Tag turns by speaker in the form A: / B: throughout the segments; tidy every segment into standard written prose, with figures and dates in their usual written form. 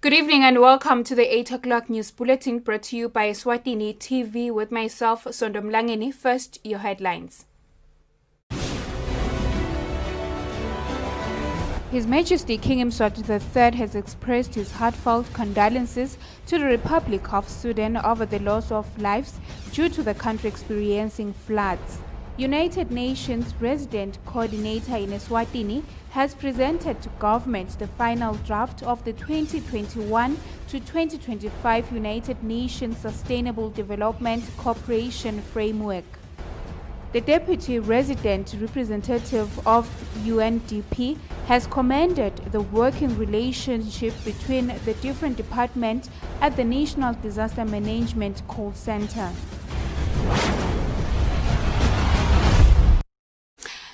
A: Good evening and welcome to the 8 o'clock news bulletin brought to you by Eswatini TV with myself, Sondomlangeni. First, your headlines. His Majesty King Mswati III has expressed his heartfelt condolences to the Republic of Sudan over the loss of lives due to the country experiencing floods. United Nations Resident Coordinator in Eswatini has presented to government the final draft of the 2021 to 2025 United Nations Sustainable Development Cooperation Framework. The Deputy Resident Representative of UNDP has commended the working relationship between the different departments at the National Disaster Management Call Center.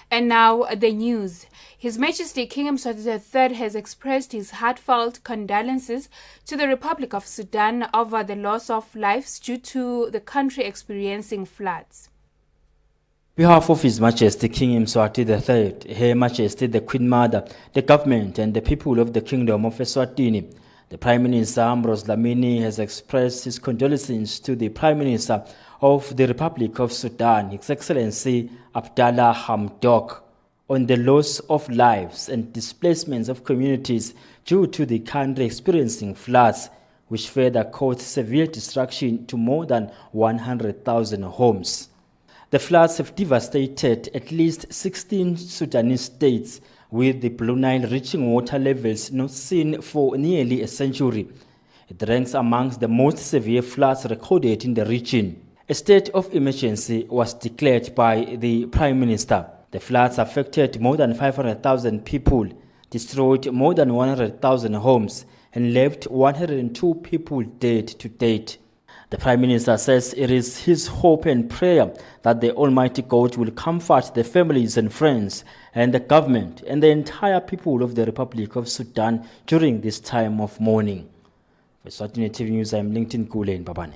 A: And now the news. His Majesty King Mswati III has expressed his heartfelt condolences to the Republic of Sudan over the loss of lives due to the country experiencing floods.
B: On behalf of His Majesty King Mswati III, Her Majesty the Queen Mother, the government and the people of the Kingdom of Eswatini, the Prime Minister Ambrose Dlamini has expressed his condolences to the Prime Minister of the Republic of Sudan, His Excellency Abdallah Hamdok, on the loss of lives and displacements of communities due to the country experiencing floods, which further caused severe destruction to more than 100,000 homes. The floods have devastated at least 16 Sudanese states, with the Blue Nile reaching water levels not seen for nearly a century. It ranks amongst the most severe floods recorded in the region. A state of emergency was declared by the Prime Minister. The floods affected more than 500,000 people, destroyed more than 100,000 homes, and left 102 people dead to date. The Prime Minister says it is his hope and prayer that the Almighty God will comfort the families and friends and the government and the entire people of the Republic of Sudan during this time of mourning. For Eswatini TV News, I am LinkedIn Kule in Babane.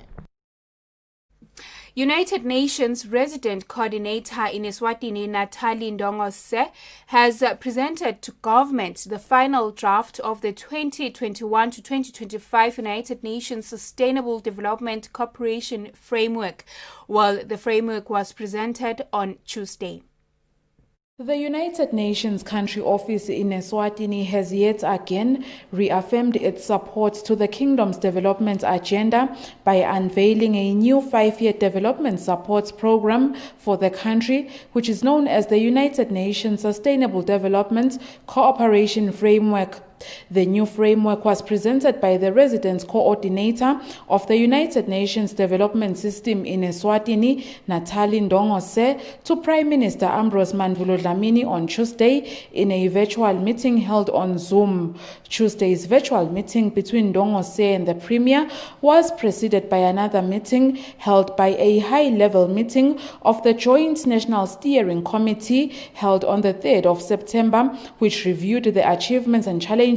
A: United Nations Resident Coordinator in Eswatini, Natali Ndongose, has presented to government the final draft of the 2021 to 2025 United Nations Sustainable Development Cooperation Framework, while the framework was presented on Tuesday.
C: The United Nations Country Office in Eswatini has yet again reaffirmed its support to the Kingdom's development agenda by unveiling a new 5-year development support program for the country, which is known as the United Nations Sustainable Development Cooperation Framework. The new framework was presented by the Resident Coordinator of the United Nations Development System in Eswatini, Natali Ndongose, to Prime Minister Ambrose Dlamini on Tuesday in a virtual meeting held on Zoom. Tuesday's virtual meeting between Ndongose and the Premier was preceded by another meeting held by a high-level meeting of the Joint National Steering Committee held on the 3rd of September, which reviewed the achievements and challenges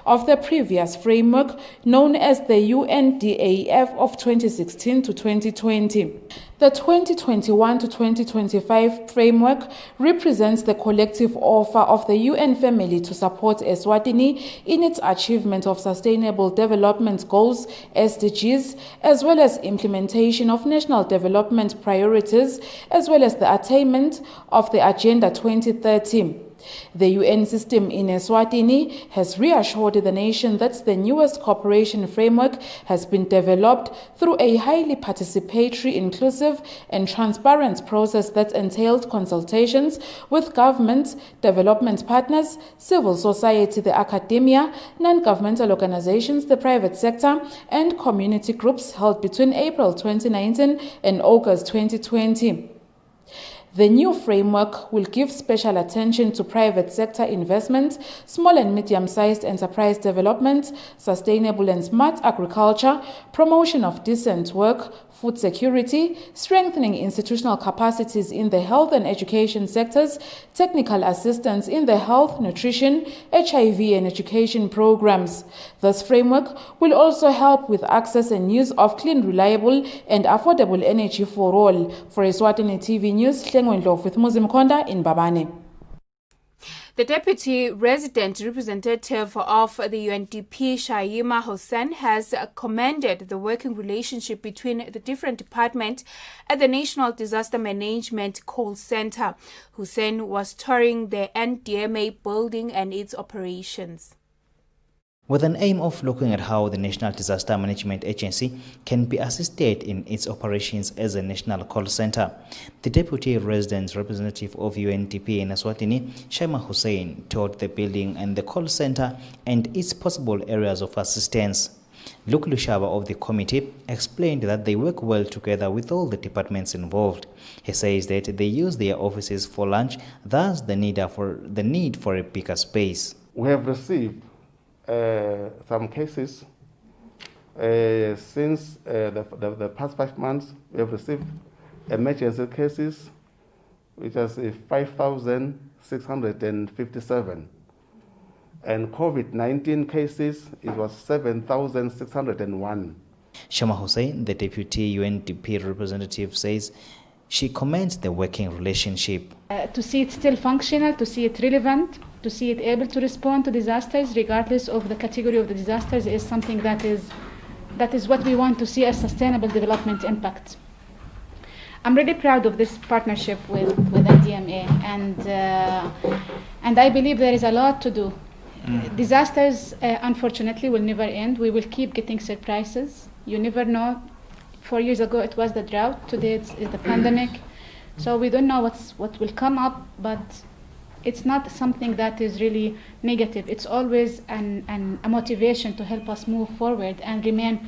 C: of the previous framework known as the UNDAF of 2016 to 2020. The 2021 to 2025 framework represents the collective offer of the UN family to support Eswatini in its achievement of Sustainable Development Goals (SDGs), as well as implementation of national development priorities, as well as the attainment of the Agenda 2030. The UN system in Eswatini has reassured the nation that the newest cooperation framework has been developed through a highly participatory, inclusive and transparent process that entailed consultations with government, development partners, civil society, the academia, non-governmental organizations, the private sector and community groups held between April 2019 and August 2020. The new framework will give special attention to private sector investment, small and medium-sized enterprise development, sustainable and smart agriculture, promotion of decent work, food security, strengthening institutional capacities in the health and education sectors, technical assistance in the health, nutrition, HIV and education programs. This framework will also help with access and use of clean, reliable and affordable energy for all. For Eswatini TV News, with Muzim Konda in Babane.
A: The Deputy Resident Representative of the UNDP, Shaima Hussein, has commended the working relationship between the different departments at the National Disaster Management Call Center. Hussein was touring the NDMA building and its operations,
D: with an aim of looking at how the National Disaster Management Agency can be assisted in its operations as a national call center. The Deputy Resident Representative of UNDP in Eswatini, Shaima Hussein, toured the building and the call center and its possible areas of assistance. Luke Lushaba of the committee explained that they work well together with all the departments involved. He says that they use their offices for lunch, thus the need for a bigger space.
E: We have received some cases since the past 5 months. We have received emergency cases, which is 5,657, and COVID-19 cases, it was 7,601.
D: Shama Hussein, the Deputy UNDP representative, says she commends the working relationship.
F: To see it still functional, to see it relevant, to see it able to respond to disasters regardless of the category of the disasters is something that is what we want to see as sustainable development impact. I'm really proud of this partnership with NDMA, and I believe there is a lot to do. Disasters, unfortunately, will never end. We will keep getting surprises. You never know. 4 years ago it was the drought, today it's the pandemic. So we don't know what will come up, but it's not something that is really negative. It's always a motivation to help us move forward and remain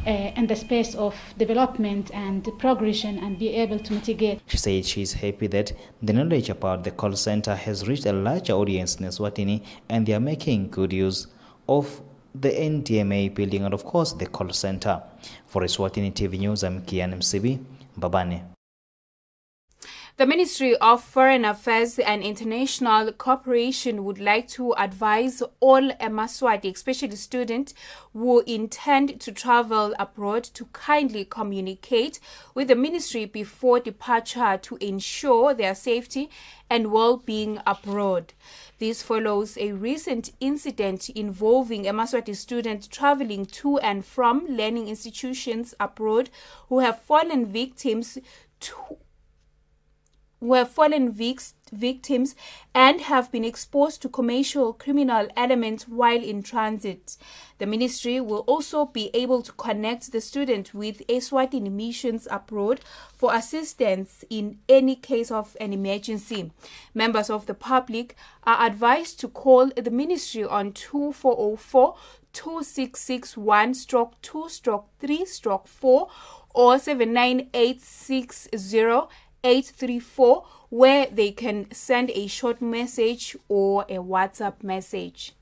F: in the space of development and progression and be able to mitigate.
D: She said she is happy that the knowledge about the call center has reached a larger audience in Eswatini, and they are making good use of the NDMA building and, of course, the call center. For Eswatini TV News, I'm Kian Msibi, Babane.
A: The Ministry of Foreign Affairs and International Cooperation would like to advise all Mswati, especially students who intend to travel abroad, to kindly communicate with the ministry before departure to ensure their safety and well-being abroad. This follows a recent incident involving a Mswati student traveling to and from learning institutions abroad who have fallen victims and have been exposed to commercial criminal elements while in transit. The ministry will also be able to connect the student with Eswatini missions abroad for assistance in any case of an emergency. Members of the public are advised to call the ministry on 2404 2661-2-3-4 or 79860 834, where they can send a short message or a WhatsApp message.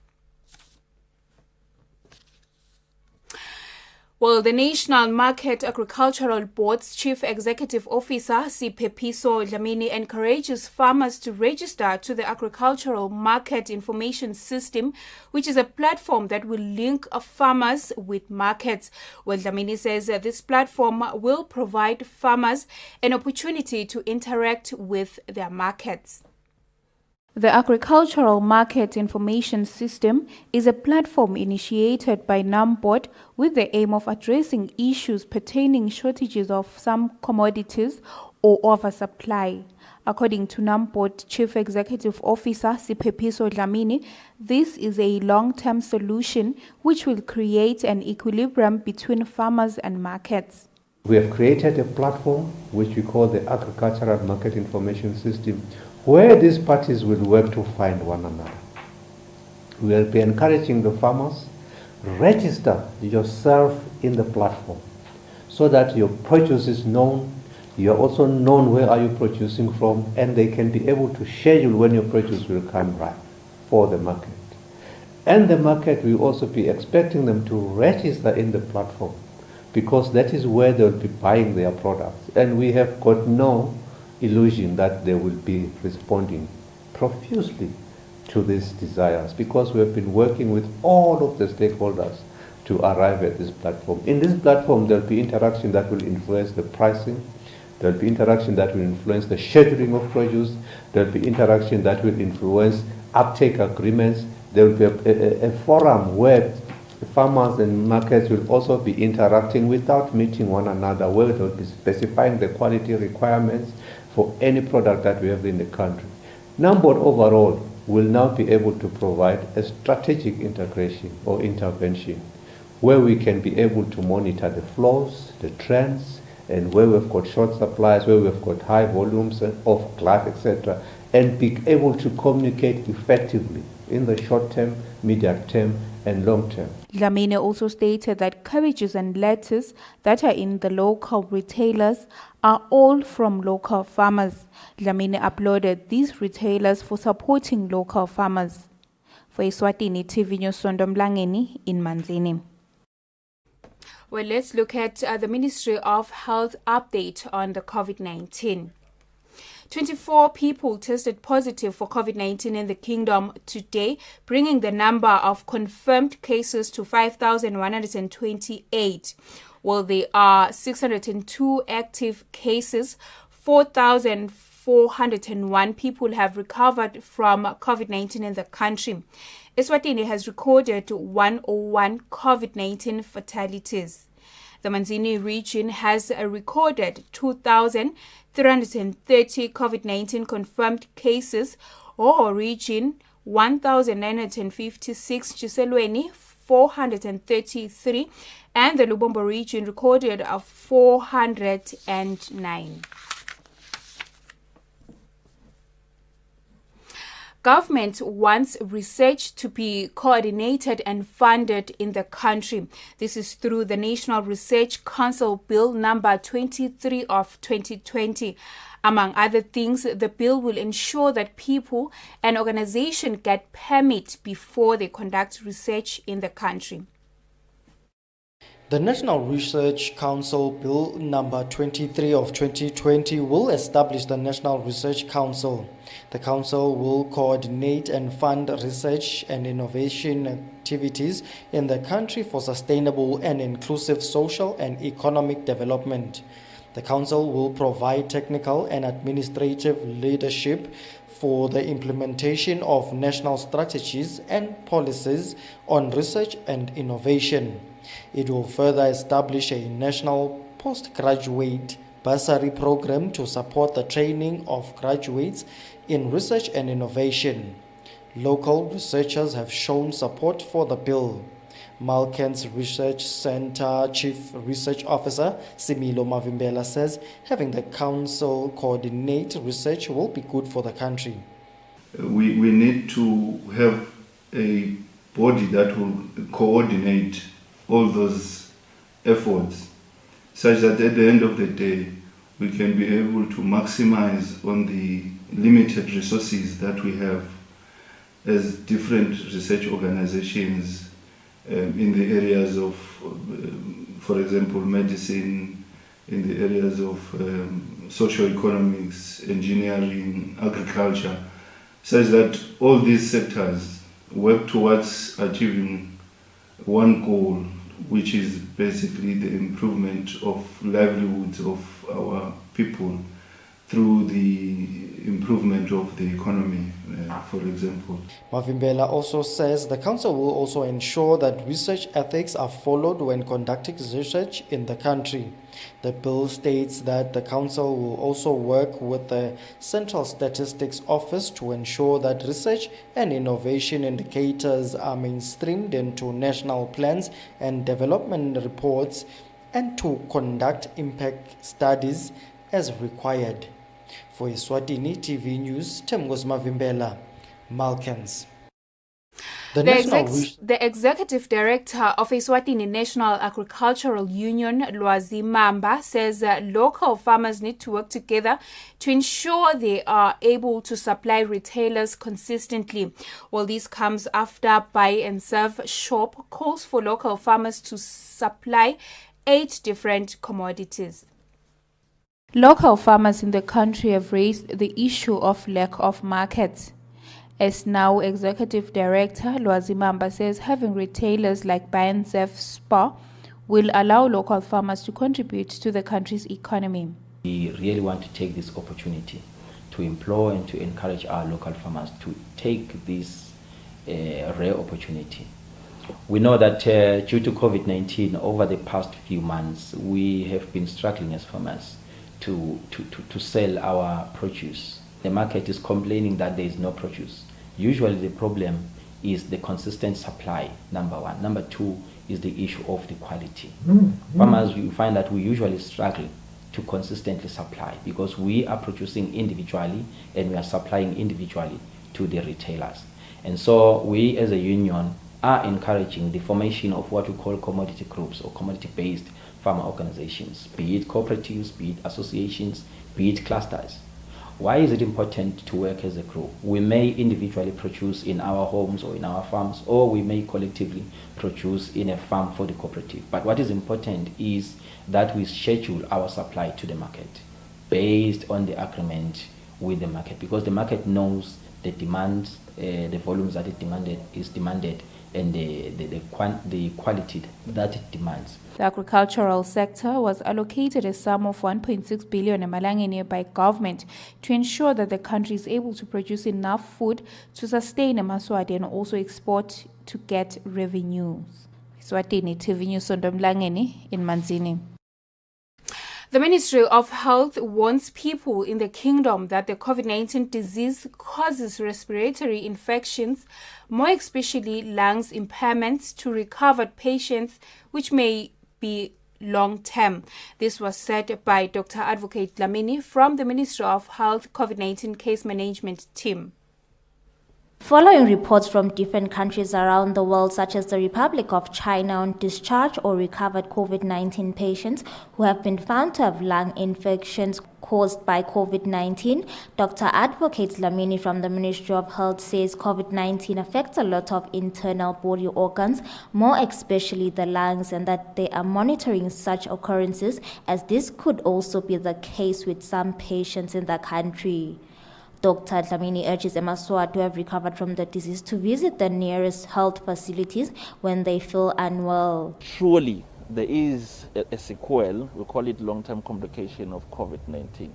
A: Well, the National Market Agricultural Board's Chief Executive Officer, Siphepiso Dlamini, encourages farmers to register to the Agricultural Market Information System, which is a platform that will link farmers with markets. Well, Dlamini says that this platform will provide farmers an opportunity to interact with their markets. The Agricultural Market Information System is a platform initiated by NAMBOD with the aim of addressing issues pertaining shortages of some commodities or oversupply. According to NAMBOD Chief Executive Officer Siphepiso Dlamini, this is a long-term solution which will create an equilibrium between farmers and markets.
G: We have created a platform which we call the Agricultural Market Information System, where these parties will work to find one another. We will be encouraging the farmers, register yourself in the platform so that your produce is known, you are also known where are you producing from, and they can be able to schedule when your produce will come right for the market. And the market will also be expecting them to register in the platform, because that is where they'll be buying their products. And we have got no illusion that they will be responding profusely to these desires, because we have been working with all of the stakeholders to arrive at this platform. In this platform, there will be interaction that will influence the pricing, there will be interaction that will influence the scheduling of produce, there will be interaction that will influence uptake agreements. There will be a forum where farmers and markets will also be interacting without meeting one another, where they will be specifying the quality requirements for any product that we have in the country. NAMBOD overall will now be able to provide a strategic integration or intervention where we can be able to monitor the flows, the trends, and where we've got short supplies, where we've got high volumes of glass, etc., and be able to communicate effectively in the short term, medium term, and long term.
A: Dlamini also stated that cabbages and lettuce that are in the local retailers are all from local farmers. Dlamini applauded these retailers for supporting local farmers. For Eswatini TV News, Sondomlangeni in Manzini. Well, let's look at the Ministry of Health update on the COVID-19. 24 people tested positive for COVID-19 in the kingdom today, bringing the number of confirmed cases to 5,128. Well, there are 602 active cases. 4,401 people have recovered from COVID-19 in the country. Eswatini has recorded 101 COVID-19 fatalities. The Manzini region has recorded 2,330 COVID-19 confirmed cases, or reaching 1,956. Chiselweni 433, and the Lubombo region recorded 409. Government wants research to be coordinated and funded in the country. This is through the National Research Council Bill number 23 of 2020. Among other things, the bill will ensure that people and organizations get permit before they conduct research in the country.
H: The National Research Council Bill number 23 of 2020 will establish the National Research Council. The council will coordinate and fund research and innovation activities in the country for sustainable and inclusive social and economic development. The council will provide technical and administrative leadership for the implementation of national strategies and policies on research and innovation. It will further establish a national postgraduate bursary program to support the training of graduates in research and innovation. Local researchers have shown support for the bill. Malken's Research Center Chief Research Officer Similo Mavimbela says having the council coordinate research will be good for the country.
I: We need to have a body that will coordinate all those efforts, such that at the end of the day we can be able to maximize on the limited resources that we have as different research organizations in the areas of, for example, medicine, in the areas of socio-economics, engineering, agriculture, such that all these sectors work towards achieving one goal, which is basically the improvement of livelihoods of our people through the improvement of the economy, for example.
H: Mavimbela also says the council will also ensure that research ethics are followed when conducting research in the country. The bill states that the council will also work with the Central Statistics Office to ensure that research and innovation indicators are mainstreamed into national plans and development reports, and to conduct impact studies as required. For Eswatini TV News, Temgos Mavimbela, Malkens.
A: The Executive Director of Eswatini National Agricultural Union, Lwazi Mamba, says that local farmers need to work together to ensure they are able to supply retailers consistently. Well, this comes after Buy and Serve Shop calls for local farmers to supply 8 different commodities. Local farmers in the country have raised the issue of lack of markets. As now Executive Director Lwazi Mamba says having retailers like Buy and Serve Spar will allow local farmers to contribute to the country's economy.
J: We really want to take this opportunity to employ and to encourage our local farmers to take this rare opportunity. We know that due to COVID-19, over the past few months, we have been struggling as farmers to sell our produce. The market is complaining that there is no produce. Usually the problem is the consistent supply, number one. Number two is the issue of the quality. Farmers, you find that we usually struggle to consistently supply because we are producing individually and we are supplying individually to the retailers. And so we as a union are encouraging the formation of what we call commodity groups or commodity-based farmer organizations, be it cooperatives, be it associations, be it clusters. Why is it important to work as a group? We may individually produce in our homes or in our farms, or we may collectively produce in a farm for the cooperative. But what is important is that we schedule our supply to the market based on the agreement with the market, because the market knows the demands, the volumes that it demanded, and the quality that it demands.
A: The agricultural sector was allocated a sum of 1.6 billion emalangeni by government to ensure that the country is able to produce enough food to sustain Mswati and also export to get revenues. Eswatini TV News Sondomlangeni in Manzini. The Ministry of Health warns people in the kingdom that the COVID-19 disease causes respiratory infections, more especially lungs impairments to recovered patients, which may be long-term. This was said by Dr. Advocate Dlamini from the Ministry of Health COVID-19 case management team.
K: Following reports from different countries around the world, such as the Republic of China, on discharged or recovered COVID-19 patients who have been found to have lung infections caused by COVID-19, Dr. Advocate Dlamini from the Ministry of Health says COVID-19 affects a lot of internal body organs, more especially the lungs, and that they are monitoring such occurrences, as this could also be the case with some patients in the country. Dr. Dlamini urges Mswati who have recovered from the disease to visit the nearest health facilities when they feel unwell.
L: Surely there is a sequel, we call it long-term complication of COVID-19.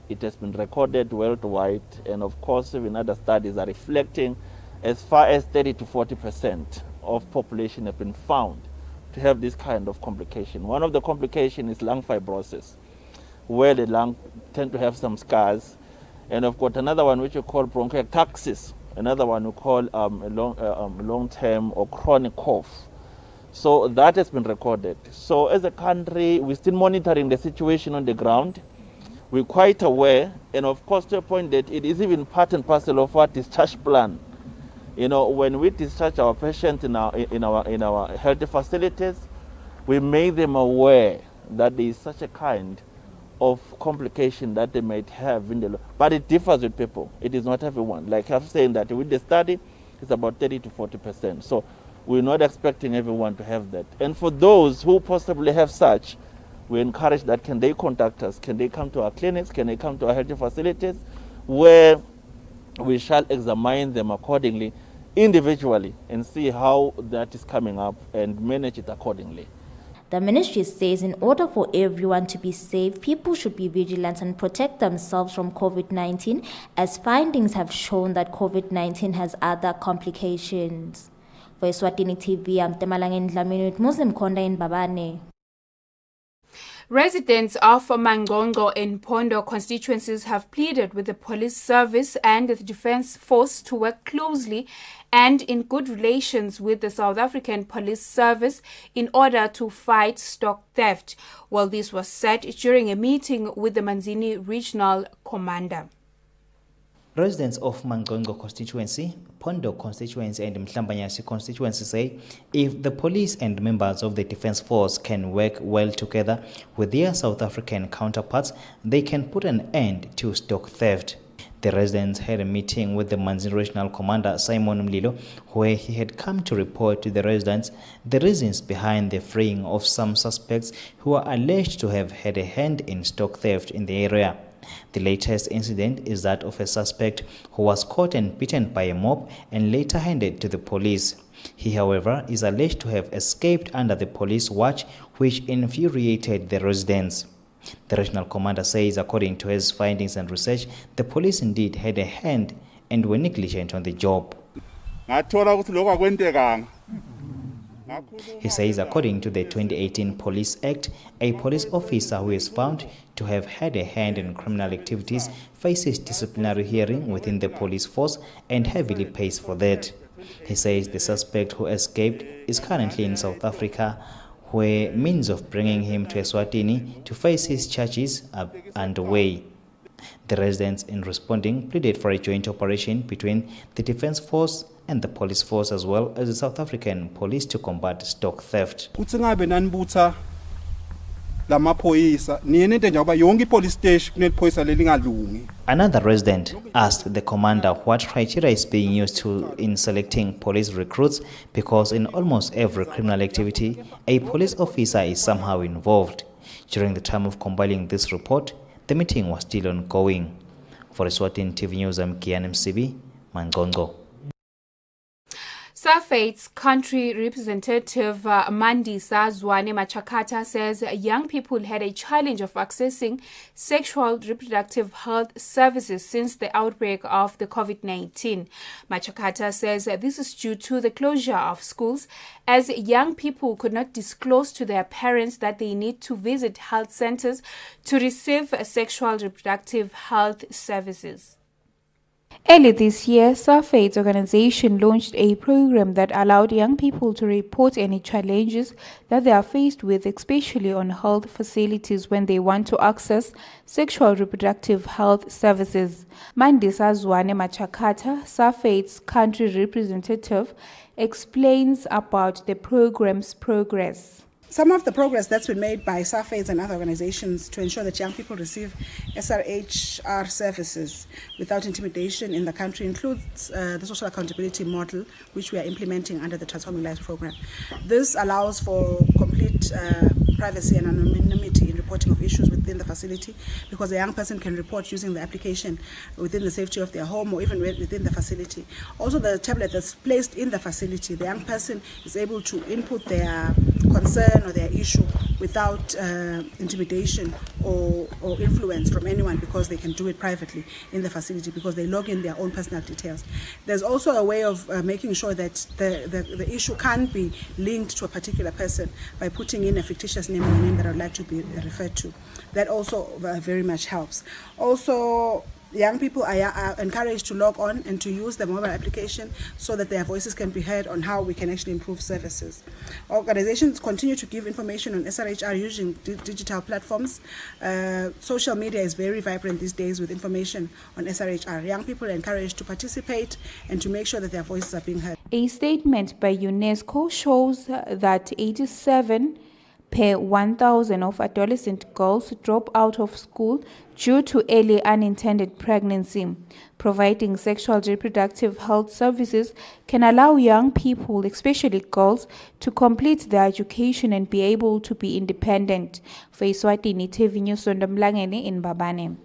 L: It has been recorded worldwide, and of course even other studies are reflecting as far as 30 to 40% of population have been found to have this kind of complication. One of the complications is lung fibrosis, where the lung tend to have some scars. And I've got another one which we call bronchiectasis, another one we call long-term or chronic cough. So that has been recorded. So as a country, we're still monitoring the situation on the ground. We're quite aware, and of course to a point that it is even part and parcel of our discharge plan. You know, when we discharge our patients in our health facilities, we make them aware that there is such a kind of complication that they might have in the, but it differs with people. It is not everyone. Like I'm saying that with the study, it's about 30 to 40%. So we're not expecting everyone to have that. And for those who possibly have such, we encourage that can they contact us? Can they come to our clinics? Can they come to our health facilities, where we shall examine them accordingly, individually, and see how that is coming up and manage it accordingly.
K: The ministry says in order for everyone to be safe, people should be vigilant and protect themselves from COVID-19, as findings have shown that COVID-19 has other complications. For Eswatini TV, I'm Temalangeni Dlamini with Muslim Konda in Babane.
A: Residents of Mangongo and Pondo constituencies have pleaded with the police service and the defense force to work closely and in good relations with the South African Police Service in order to fight stock theft. Well, this was said during a meeting with the Manzini Regional Commander.
D: Residents of Mangongo constituency, Pondo constituency and Mhlambanyasi constituency say if the police and members of the defense force can work well together with their South African counterparts, they can put an end to stock theft. The residents had a meeting with the Manzini Regional Commander Simon Mlilo, where he had come to report to the residents the reasons behind the freeing of some suspects who are alleged to have had a hand in stock theft in the area. The latest incident is that of a suspect who was caught and beaten by a mob and later handed to the police. He, however, is alleged to have escaped under the police watch, which infuriated the residents. The regional commander says, according to his findings and research, the police indeed had a hand and were negligent on the job. He says, according to the 2018 Police Act, a police officer who is found to have had a hand in criminal activities faces disciplinary hearing within the police force and heavily pays for that. He says the suspect who escaped is currently in South Africa, where means of bringing him to Eswatini to face his charges are underway. The residents, in responding, pleaded for a joint operation between the Defence Force and the police force, as well as the South African police, to combat stock theft. Another resident asked the commander what criteria is being used in selecting police recruits, because in almost every criminal activity, a police officer is somehow involved. During the time of compiling this report, the meeting was still ongoing. For Eswatini TV News, I'm Kian Msibi, Mangongo.
A: SAFAID's country representative Mandisa Zwane Machakata says young people had a challenge of accessing sexual reproductive health services since the outbreak of the COVID-19. Machakata says this is due to the closure of schools, as young people could not disclose to their parents that they need to visit health centers to receive sexual reproductive health services.
M: Early this year, SAFAID's organization launched a program that allowed young people to report any challenges that they are faced with, especially on health facilities when they want to access sexual reproductive health services. Mandisa Zwane Machakata, SAFAID's country representative, explains about the program's progress.
N: Some of the progress that's been made by SAFAIDs and other organizations to ensure that young people receive SRHR services without intimidation in the country includes the social accountability model, which we are implementing under the Transforming Lives program. This allows for complete privacy and anonymity in reporting of issues within the facility, because a young person can report using the application within the safety of their home or even within the facility. Also, the tablet that's placed in the facility, the young person is able to input their concern or their issue without intimidation or influence from anyone, because they can do it privately in the facility because they log in their own personal details. There's also a way of making sure that the issue can be linked to a particular person by putting in a fictitious name or a name that I would like to be referred to. That also very much helps. Also, young people are encouraged to log on and to use the mobile application so that their voices can be heard on how we can actually improve services. Organizations continue to give information on SRHR using digital platforms. Social media is very vibrant these days with information on SRHR. Young people are encouraged to participate and to make sure that their voices are being heard.
M: A statement by UNESCO shows that 87 per 1,000 of adolescent girls drop out of school due to early unintended pregnancy. Providing sexual reproductive health services can allow young people, especially girls, to complete their education and be able to be independent. For Eswatini TV News, Sondomlangene in Babane.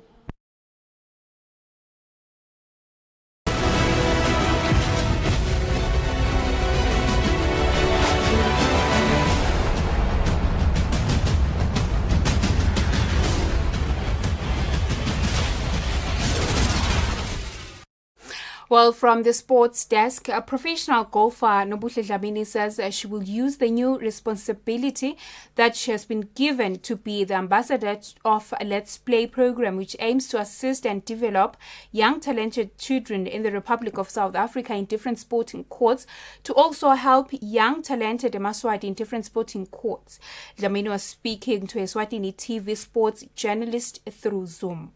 A: Well, from the sports desk, a professional golfer Nobuhle Dlamini says she will use the new responsibility that she has been given to be the ambassador of a Let's Play program, which aims to assist and develop young talented children in the Republic of South Africa in different sporting courts, to also help young talented Mswati in different sporting courts. Dlamini was speaking to Eswatini TV sports journalist through Zoom.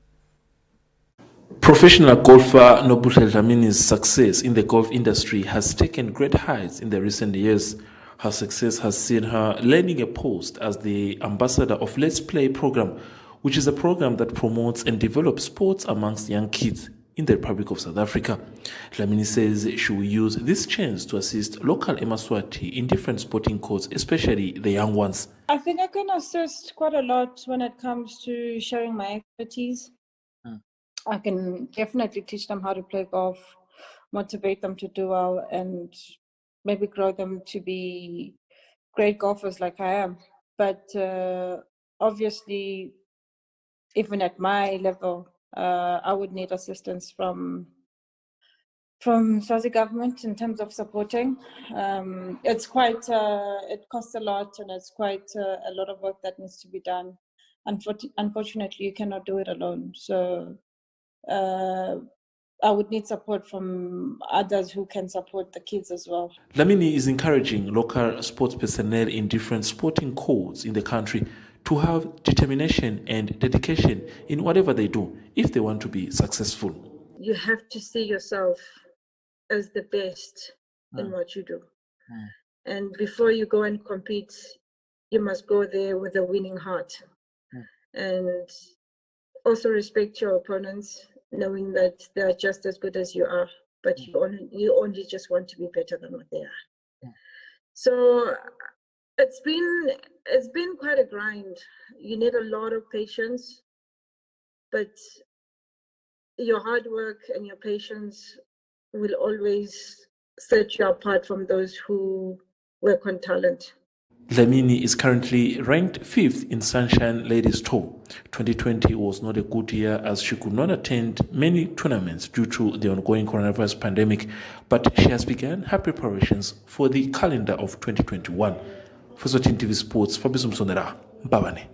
O: Professional golfer Nobuhle Dlamini's success in the golf industry has taken great heights in the recent years. Her success has seen her landing a post as the ambassador of Let's Play program, which is a program that promotes and develops sports amongst young kids in the Republic of South Africa. Dlamini says she will use this chance to assist local Mswati in different sporting courts, especially the young ones.
P: I think I can assist quite a lot when it comes to showing my expertise. I can definitely teach them how to play golf, motivate them to do well, and maybe grow them to be great golfers like I am. But obviously, even at my level, I would need assistance from Mswati government in terms of supporting. It's quite, it costs a lot, and it's quite a lot of work that needs to be done. Unfortunately, you cannot do it alone. So I would need support from others who can support the kids as well.
O: Dlamini is encouraging local sports personnel in different sporting codes in the country to have determination and dedication in whatever they do if they want to be successful.
P: You have to see yourself as the best in what you do. And before you go and compete, you must go there with a winning heart. And also respect your opponents, knowing that they're just as good as you are, but you only just want to be better than what they are. So it's been quite a grind. You need a lot of patience, but your hard work and your patience will always set you apart from those who work on talent.
O: Dlamini is currently ranked 5th in Sunshine Ladies Tour. 2020 was not a good year as she could not attend many tournaments due to the ongoing coronavirus pandemic, but she has begun her preparations for the calendar of 2021. For Eswatini TV Sports, Fabrice Msonera, Mbabane.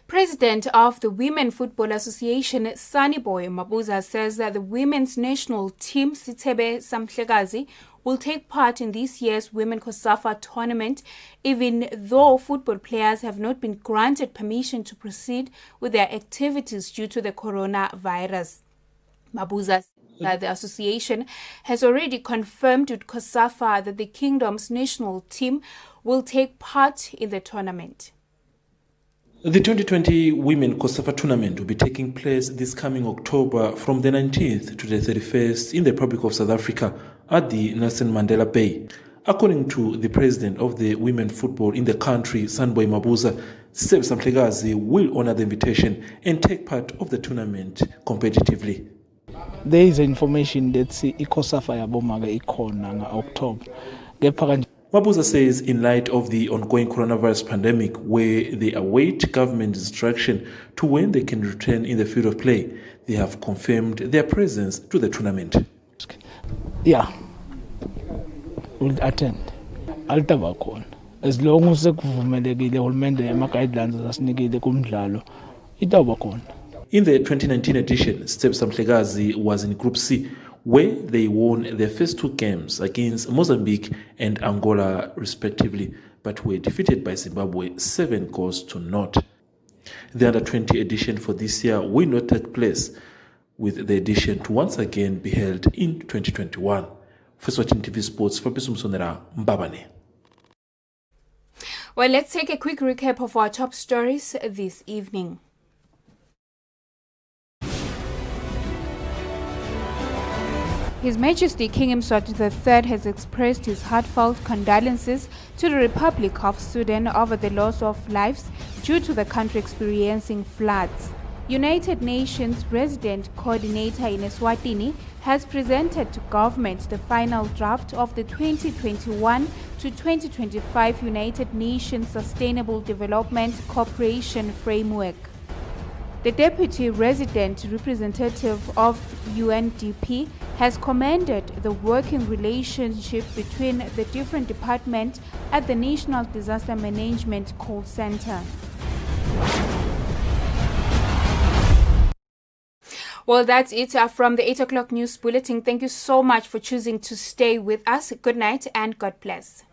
A: President of the Women Football Association, Saniboy Mabuza, says that the women's national team, Sithebe Samhlekazi, will take part in this year's Women COSAFA tournament, even though football players have not been granted permission to proceed with their activities due to the coronavirus. Mabuza said that the association has already confirmed with COSAFA that the Kingdom's national team will take part in the tournament.
O: The 2020 Women COSAFA tournament will be taking place this coming October from the 19th to the 31st in the Republic of South Africa at the Nelson Mandela Bay. According to the president of the women football in the country, Saniboy Mabuza, Sithebe Samhlekazi will honor the invitation and take part of the tournament competitively.
Q: There is information that COSAFA yabomaga ikhona nga-October.
O: Mabuza says in light of the ongoing coronavirus pandemic, where they await government instruction to when they can return in the field of play, they have confirmed their presence to the tournament.
Q: Yeah, we'll attend. Altaba khona. As long as sekuvumelekile uhulumende ama-guidelines asinikile kumdlalo, itaba khona.
O: In the 2019 edition, Sithebe Samhlekazi was in Group C, where they won their first 2 games against Mozambique and Angola respectively, but were defeated by Zimbabwe 7-0. The Under-20 edition for this year will not take place, with the edition to once again be held in 2021. For Eswatini TV Sports, Fabrice Msonera, Mbabane.
A: Well, let's take a quick recap of our top stories this evening. His Majesty King Mswati III has expressed his heartfelt condolences to the Republic of Sudan over the loss of lives due to the country experiencing floods. United Nations Resident Coordinator in Eswatini has presented to government the final draft of the 2021 to 2025 United Nations Sustainable Development Cooperation Framework. The Deputy Resident Representative of UNDP has commended the working relationship between the different departments at the National Disaster Management Call Center. Well, that's it from the 8 o'clock news bulletin. Thank you so much for choosing to stay with us. Good night and God bless.